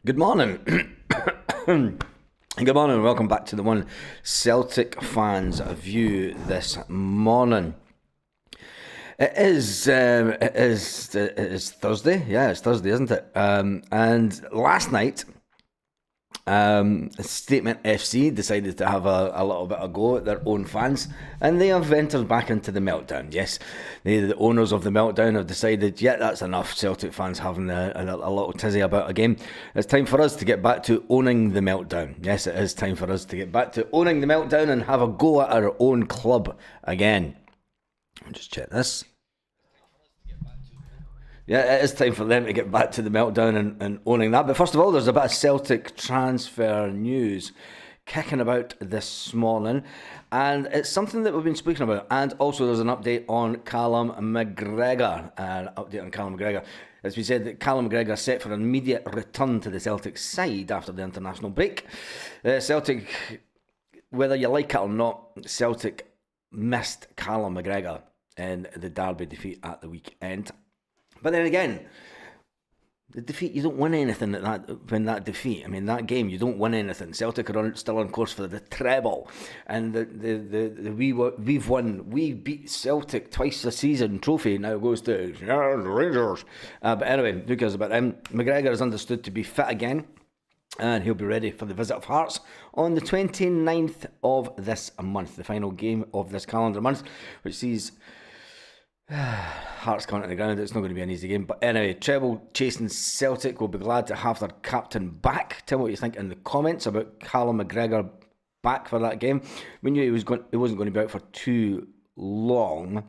Good morning. Good morning and welcome back to the One Celtic Fans View this morning. It is Thursday. Yeah, it's Thursday, isn't it? And last night, Statement FC decided to have a little bit of go at their own fans, and they have entered back into the meltdown. Yes, the owners of the meltdown have decided, yeah, that's enough. Celtic fans having a little tizzy about a game. It's time for us to get back to owning the meltdown. Yes, it is time for us to get back to owning the meltdown and have a go at our own club again. I'll just check this. Yeah, it is time for them to get back to the meltdown and owning that. But first of all, there's a bit of Celtic transfer news kicking about this morning. And it's something that we've been speaking about. And also there's an update on Callum McGregor. As we said, that Callum McGregor is set for an immediate return to the Celtic side after the international break. Celtic, whether you like it or not, Celtic missed Callum McGregor in the Derby defeat at the weekend. But then again, the defeat, you don't win anything in that defeat. I mean, that game, you don't win anything. Celtic are still on course for the treble. And we beat Celtic twice a season trophy now goes to the Rangers. But anyway, who cares about them? McGregor is understood to be fit again, and he'll be ready for the visit of Hearts on the 29th of this month, the final game of this calendar month, which sees Hearts coming to the ground. It's not going to be an easy game. But anyway, treble chasing Celtic will be glad to have their captain back. Tell me what you think in the comments about Callum McGregor back for that game. We knew he wasn't going to be out for too long.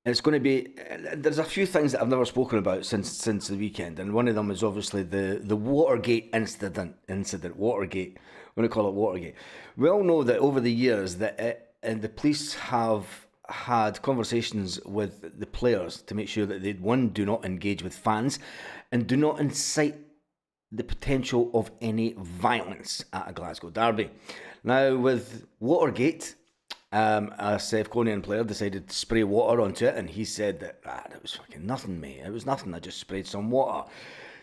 It's going to be. There's a few things that I've never spoken about since the weekend, and one of them is obviously the Watergate incident. Watergate. I'm going to call it Watergate. We all know that over the years and the police have had conversations with the players to make sure that they, one, do not engage with fans and do not incite the potential of any violence at a Glasgow derby. Now, with Watergate, a Sevconian player decided to spray water onto it, and he said that it was fucking nothing, mate. It was nothing. I just sprayed some water.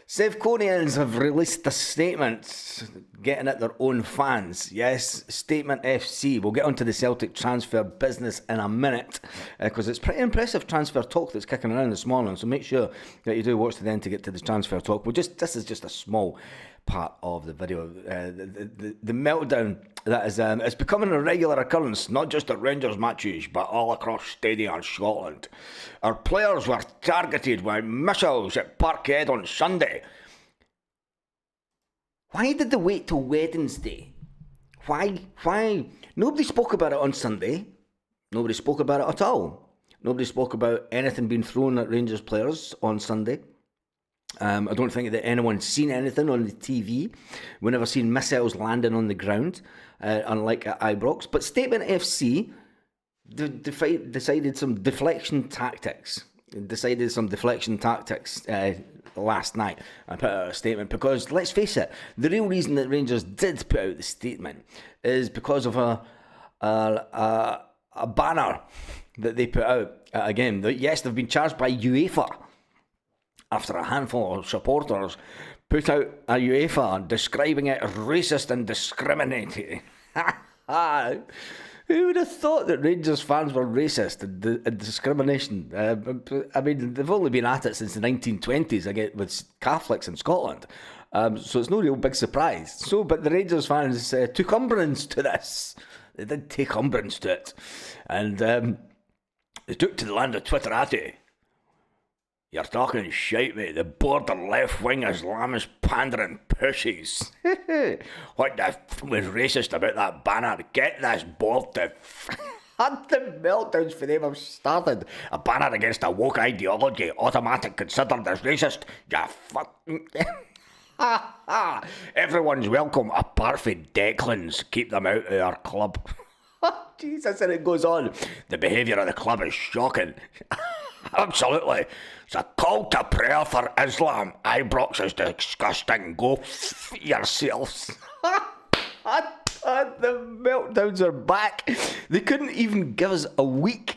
Sevconians have released a statement getting at their own fans. Yes, Statement FC. We'll get onto the Celtic transfer business in a minute because it's pretty impressive transfer talk that's kicking around this morning. So make sure that you do watch the end to get to the transfer talk. This is just a small part of the video. The meltdown that is it's becoming a regular occurrence, not just at Rangers matches, but all across Stadia in Scotland. Our players were targeted by missiles at Parkhead on Sunday. Why did they wait till Wednesday? Why? Nobody spoke about it on Sunday. Nobody spoke about it at all. Nobody spoke about anything being thrown at Rangers players on Sunday. I don't think that anyone's seen anything on the TV. We've never seen missiles landing on the ground, unlike at Ibrox. But Statement FC decided some deflection tactics. Last night. I put out a statement because, let's face it, the real reason that Rangers did put out the statement is because of a banner that they put out at a game. Yes, they've been charged by UEFA after a handful of supporters put out a UEFA describing it as racist and discriminating. Who would have thought that Rangers fans were racist and discrimination? I mean, they've only been at it since the 1920s, again, with Catholics in Scotland. So it's no real big surprise. But the Rangers fans took umbrance to this. They did take umbrance to it. And they took to the land of Twitterati. You're talking shite, mate. The border left-wing Islamist pandering pussies. What the was racist about that banner? Get this board to the meltdowns for them have started. A banner against a woke ideology, automatic considered as racist. Ya fucking... Everyone's welcome apart from Declan's. Keep them out of our club. Jesus, and it goes on. The behaviour of the club is shocking. Absolutely. It's a call to prayer for Islam. Ibrox is disgusting. Go f yourselves. The meltdowns are back. They couldn't even give us a week.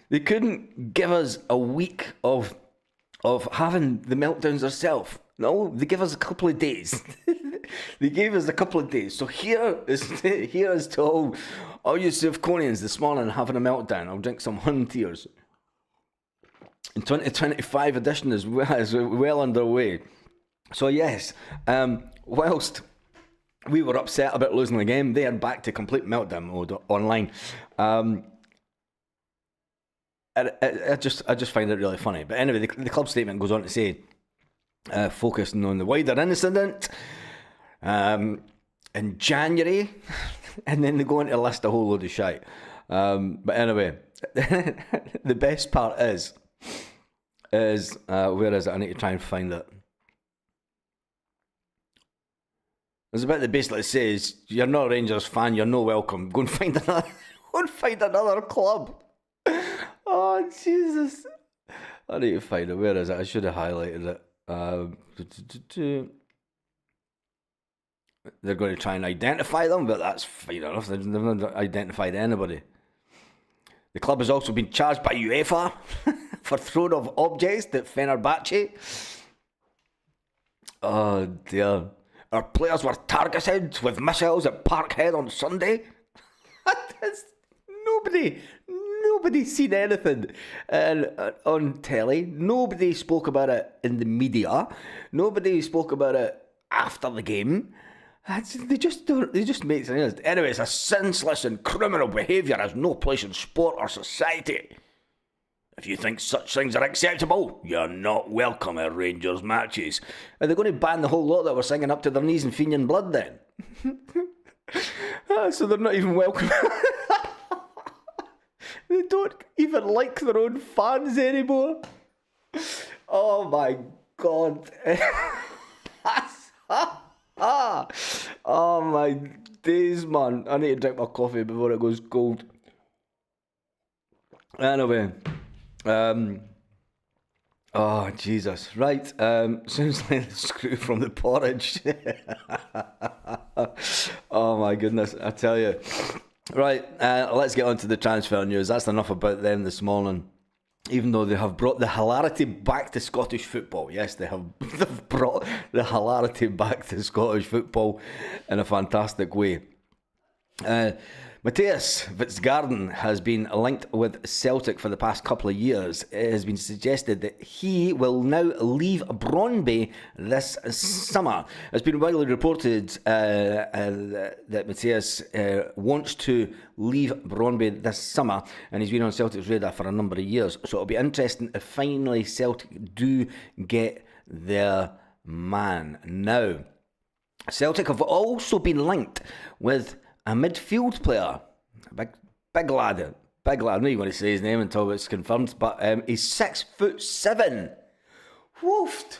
They couldn't give us a week of of having the meltdowns herself. No, they give us a couple of days. They gave us a couple of days. So here is to all you Sivconians this morning having a meltdown. I'll drink some hun tears. The 2025 edition is well underway. So yes, whilst we were upset about losing the game, they are back to complete meltdown mode online. I just find it really funny. But anyway, the club statement goes on to say, focusing on the wider incident in January, and then they go on to list a whole load of shite. But anyway, the best part is where is it? I need to try and find it. There's a bit that basically says, you're not a Rangers fan, you're no welcome. Go and find another club. Oh, Jesus. I need to find it. Where is it? I should have highlighted it. They're going to try and identify them, but that's fine enough. They've not identified anybody. The club has also been charged by UEFA for throwing of objects at Fenerbahce. Oh, dear. Our players were targeted with missiles at Parkhead on Sunday. Nobody seen anything on telly. Nobody spoke about it in the media. Nobody spoke about it after the game. They just make sense. Anyway, it's a senseless and criminal behaviour has no place in sport or society. If you think such things are acceptable, you're not welcome at Rangers matches. Are they going to ban the whole lot that were singing up to their knees in Fenian blood then? So they're not even welcome. They don't even like their own fans anymore. Oh my God. Oh my days, man. I need to drink my coffee before it goes cold. Anyway. Oh, Jesus. Right. Sounds like the screw from the porridge. Oh, my goodness. I tell you. Right. Let's get on to the transfer news. That's enough about them this morning. Even though they have brought the hilarity back to Scottish football. Yes, they've brought the hilarity back to Scottish football in a fantastic way. Matthias Vitsgarden has been linked with Celtic for the past couple of years. It has been suggested that he will now leave Brøndby this summer. It's been widely reported that Matthias wants to leave Brøndby this summer, and he's been on Celtic's radar for a number of years. So it'll be interesting if finally Celtic do get their man. Now, Celtic have also been linked with a midfield player, big lad. I know you want to say his name until it's confirmed, but he's 6'7". Woofed.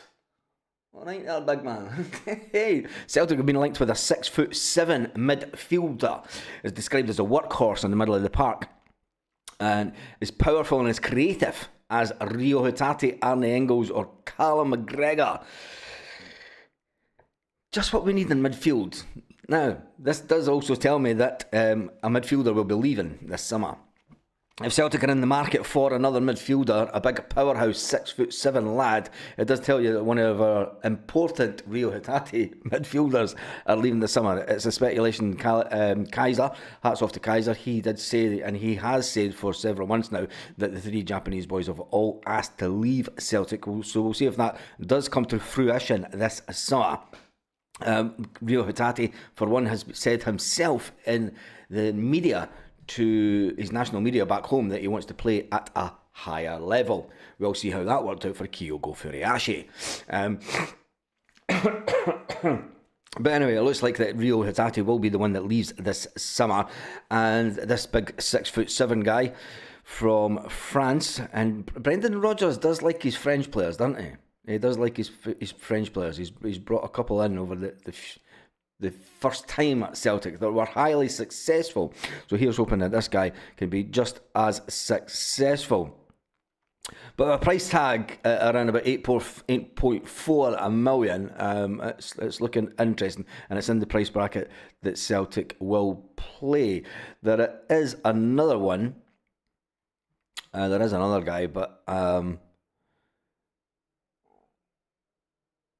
All right there, big man. Hey, Celtic have been linked with a 6'7" midfielder. It's described as a workhorse in the middle of the park, and is powerful and as creative as Rio Hatate, Arne Engels, or Callum McGregor. Just what we need in midfield. Now, this does also tell me that a midfielder will be leaving this summer. If Celtic are in the market for another midfielder, a big powerhouse 6'7" lad, it does tell you that one of our important Rio Hatate midfielders are leaving this summer. It's a speculation. Kaiser, hats off to Kaiser. He did say, and he has said for several months now, that the three Japanese boys have all asked to leave Celtic. So we'll see if that does come to fruition this summer. Rio Hatate, for one, has said himself in the media, to his national media back home, that he wants to play at a higher level. We'll see how that worked out for Kyogo Furuhashi. But anyway, it looks like that Rio Hatate will be the one that leaves this summer, and this big 6'7" guy from France. And Brendan Rodgers does like his French players, doesn't he? He does like his French players. He's brought a couple in over the first time at Celtic that were highly successful. So here's hoping that this guy can be just as successful. But a price tag around about 8.4 million. It's looking interesting, and it's in the price bracket that Celtic will play. There is another one. There is another guy, but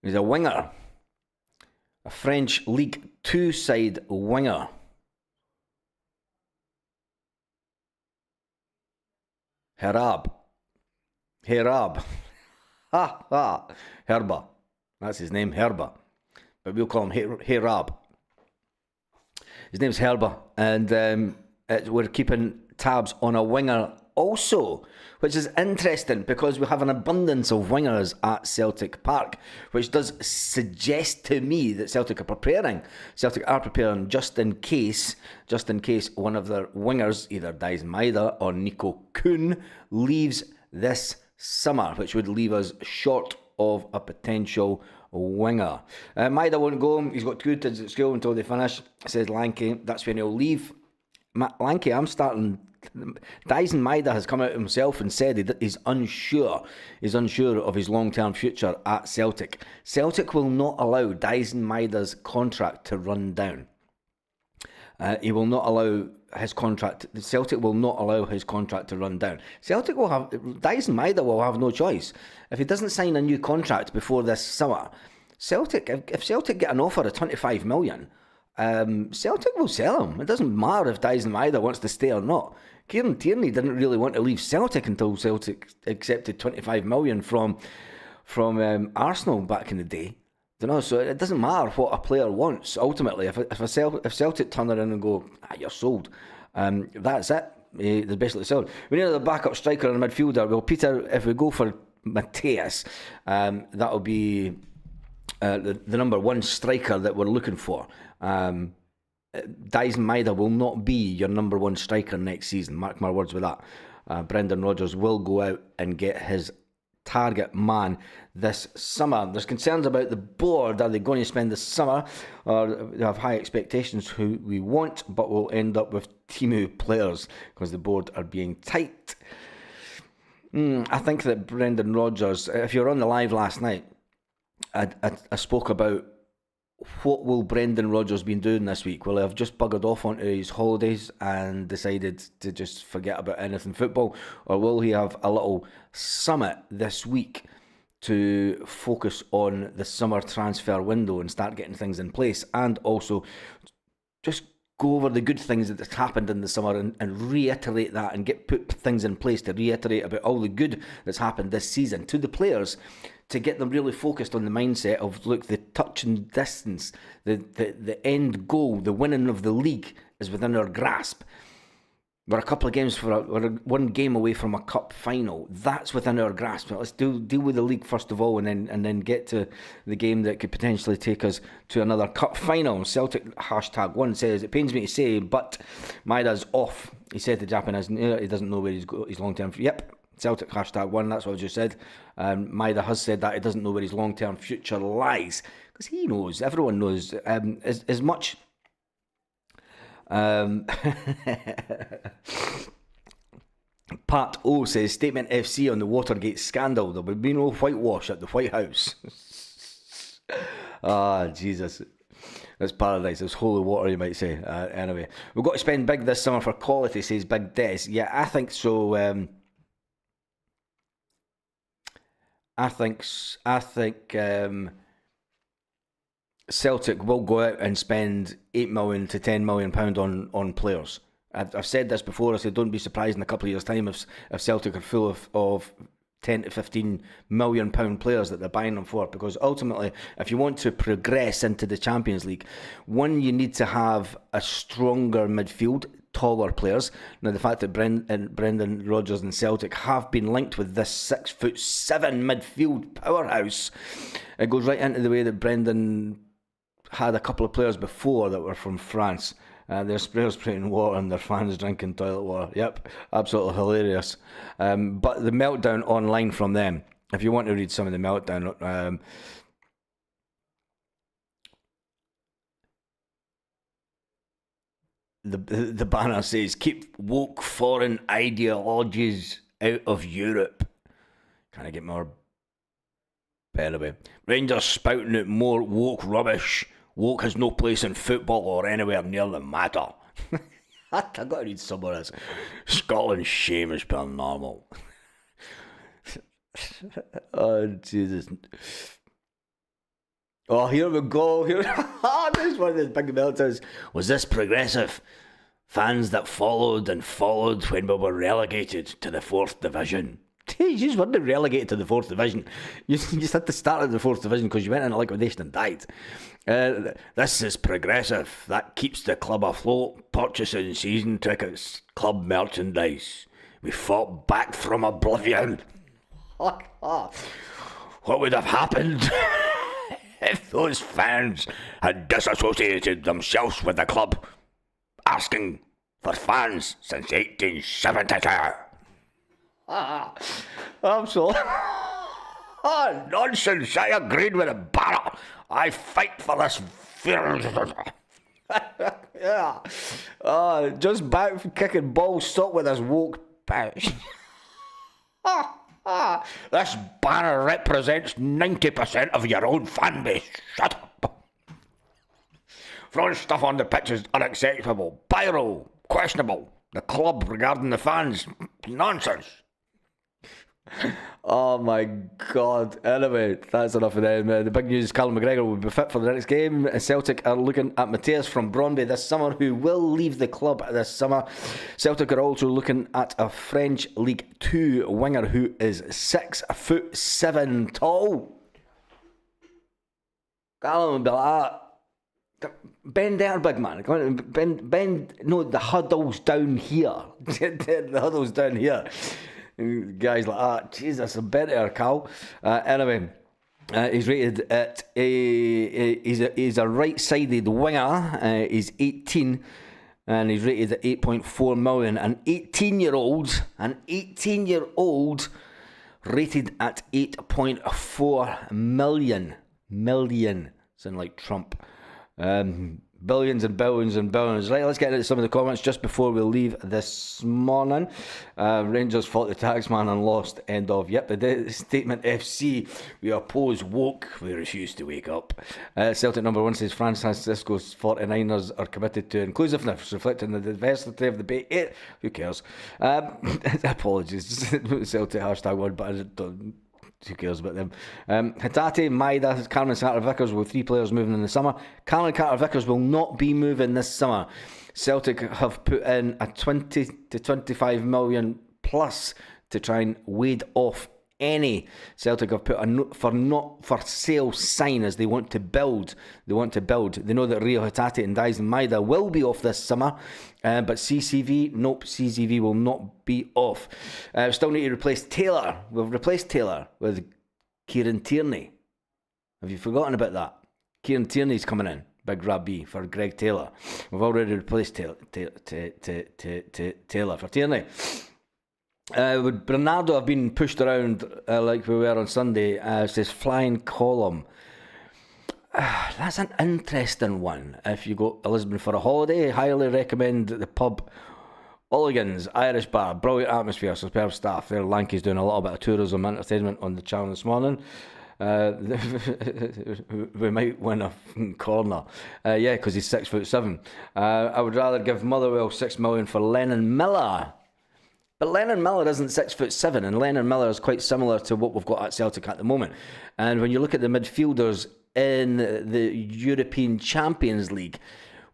He's a winger. A French League Two side winger. Herab. Herab. Ha ha. Herba. That's his name, Herba. But we'll call him Herab. His name's Herba. And we're keeping tabs on a winger also, which is interesting because we have an abundance of wingers at Celtic Park, which does suggest to me that Celtic are preparing. Celtic are preparing just in case one of their wingers, either Dyson Maida or Nico Kuhn, leaves this summer, which would leave us short of a potential winger. Maida won't go. He's got 2 kids at school until they finish, says Lanky. That's when he'll leave. Lanky, I'm starting. Dyson Maida has come out himself and said he's unsure. He's unsure of his long-term future at Celtic. Celtic will not allow Dyson Maida's contract to run down. He will not allow his contract. Celtic will not allow his contract to run down. Celtic will have. Dyson Maida will have no choice if he doesn't sign a new contract before this summer. Celtic, if Celtic get an offer of 25 million. Celtic will sell him. It doesn't matter if Dyson Maida wants to stay or not. Kieran Tierney didn't really want to leave Celtic until Celtic accepted 25 million from Arsenal back in the day. So it doesn't matter what a player wants. Ultimately, if Celtic turn around and go, you're sold, that's it. They're basically sold. We need another backup striker and a midfielder. Well, Peter, if we go for Mateus, that'll be the number one striker that we're looking for. Dyson Maida will not be your number one striker next season. Mark my words with that. Brendan Rodgers will go out and get his target man this summer. There's concerns about the board. Are they going to spend the summer? Or they have high expectations who we want, but we'll end up with Timu players because the board are being tight. I think that Brendan Rodgers, if you're on the live last night, I spoke about what will Brendan Rodgers been doing this week? Will he have just buggered off onto his holidays and decided to just forget about anything football? Or will he have a little summit this week to focus on the summer transfer window and start getting things in place, and also just go over the good things that has happened in the summer and reiterate that and put things in place to reiterate about all the good that's happened this season to the players, to get them really focused on the mindset of, look, the touch and distance, the end goal, the winning of the league is within our grasp. We're a couple of games we're one game away from a cup final. That's within our grasp. Let's deal with the league first of all, and then get to the game that could potentially take us to another cup final. Celtic #1 says, it pains me to say, but Maida's off. He said to Japanese, he doesn't know where his long-term. Yep. Celtic #1, that's what I just said. Maida has said that he doesn't know where his long-term future lies, because he knows, everyone knows, as much. Pat O says, statement FC on the Watergate scandal. There will be no whitewash at the White House. Jesus. It's paradise. It's holy water, you might say. Anyway, we've got to spend big this summer for quality, says Big Des. Yeah, I think so. I think Celtic will go out and spend £8 million to £10 million on players. I've said this before. I said don't be surprised in a couple of years' time if Celtic are full of £10 to £15 million players that they're buying them for. Because ultimately, if you want to progress into the Champions League, one, you need to have a stronger midfield, taller players. Now, the fact that Brendan Rodgers and Celtic have been linked with this 6'7" midfield powerhouse, it goes right into the way that Brendan had a couple of players before that were from France. Their players spraying water and their fans drinking toilet water. Yep, absolutely hilarious. But the meltdown online from them, if you want to read some of the meltdown, the banner says, keep woke foreign ideologies out of Europe. Can I get more? Anyway, Rangers spouting out more woke rubbish. Woke has no place in football or anywhere near the matter. I've got to read some of this. Scotland's shame is paranormal. Oh, Jesus. Oh, here we go. Here, this is one of the big meltdowns. Was this progressive? Fans that followed and followed when we were relegated to the 4th Division. You just weren't relegated to the 4th Division. You just had to start in the 4th Division because you went into liquidation and died. This is progressive. That keeps the club afloat. Purchasing season tickets, club merchandise. We fought back from oblivion. What would have happened if those fans had disassociated themselves with the club? Asking for fans since 1872. Absolutely. Nonsense. I agreed with the Barra. I fight for this. Yeah. Just back from kicking balls. Stop with this woke bitch. This banner represents 90% of your own fan base. Shut up. Throwing stuff on the pitch is unacceptable. Pyro, questionable. The club regarding the fans, nonsense. Oh my God. Anyway, that's enough of them. The big news is Callum McGregor will be fit for the next game. Celtic are looking at Matthias from Brøndby this summer, who will leave the club this summer. Celtic are also looking at a French League 2 winger who is 6'7" tall. Callum will be like that. Bend there, big man. Come on, bend. No, the huddle's down here. The huddle's down here. Guys like that, Jesus, a bit there, Cal. Anyway, he's rated at he's a right-sided winger. He's 18, and he's rated at 8.4 million. An 18-year-old rated at 8.4 million. Sound like Trump. Billions and billions and billions. Right, let's get into some of the comments just before we leave this morning. Rangers fought the taxman and lost. End of. Yep, the statement FC. We oppose woke. We refuse to wake up. Celtic number 1 says Francisco's 49ers are committed to inclusiveness, reflecting the diversity of the debate. Who cares? Apologies. Celtic #1, but I don't. Who cares about them? Hatate, Maida, Cameron Carter-Vickers with 3 players moving in the summer. Cameron Carter-Vickers will not be moving this summer. Celtic have put in a 20 to 25 million plus to try and wade off any. Celtic have put a not for sale sign as they want to build. They know that Rio Hatate and Dyson Maida will be off this summer, but CCV, nope, CCV will not be off. Still need to replace Taylor. We've replaced Taylor with Kieran Tierney. Have you forgotten about that? Kieran Tierney's coming in, Big Rabbi, for Greg Taylor. We've already replaced Taylor for Tierney. Would Bernardo have been pushed around like we were on Sunday? Says flying column. That's an interesting one. If you go to Lisbon for a holiday, highly recommend the pub Olligans Irish Bar. Brilliant atmosphere, superb staff. There, Lanky's doing a little bit of tourism entertainment on the channel this morning. We might win a corner. Yeah, because he's 6'7". I would rather give Motherwell 6 million for Lennon Miller. But Lennon Miller isn't 6'7", and Lennon Miller is quite similar to what we've got at Celtic at the moment. And when you look at the midfielders in the European Champions League,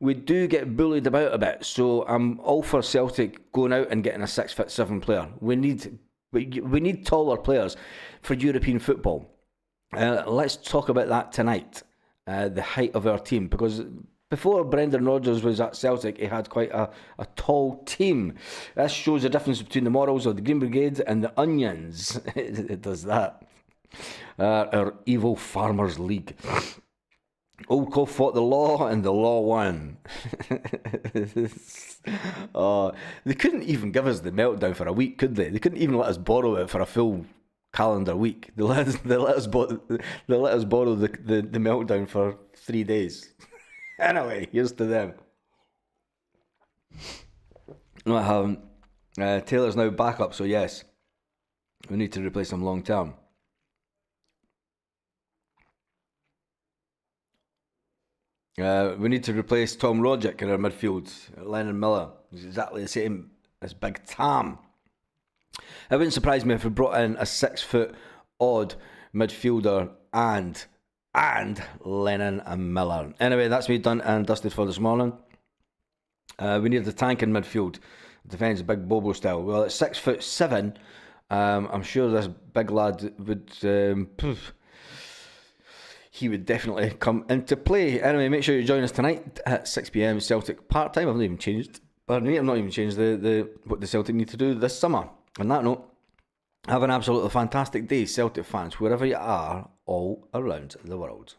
we do get bullied about a bit. So I'm all for Celtic going out and getting a 6'7" player. We need taller players for European football. Let's talk about that tonight. The height of our team, because before Brendan Rodgers was at Celtic, he had quite a tall team. This shows the difference between the morals of the Green Brigade and the Onions. It does that. Our evil Farmers League. Old Cove fought the law and the law won. They couldn't even give us the meltdown for a week, could they? They couldn't even let us borrow it for a full calendar week. They let us borrow the meltdown for 3 days. Anyway, here's to them. No, I haven't. Taylor's now back up, so yes, we need to replace him long term. We need to replace Tom Rogic in our midfield. Lennon Miller is exactly the same as Big Tam. It wouldn't surprise me if we brought in a 6 foot odd midfielder and and Lennon and Miller. Anyway, that's me done and dusted for this morning. We need the tank in midfield. Defence big Bobo style. Well, at 6'7", I'm sure this big lad would... he would definitely come into play. Anyway, make sure you join us tonight at 6 p.m. Celtic part-time. I've not even changed... Pardon me, I've not even changed what the Celtic need to do this summer. On that note, have an absolutely fantastic day, Celtic fans, wherever you are, all around the world.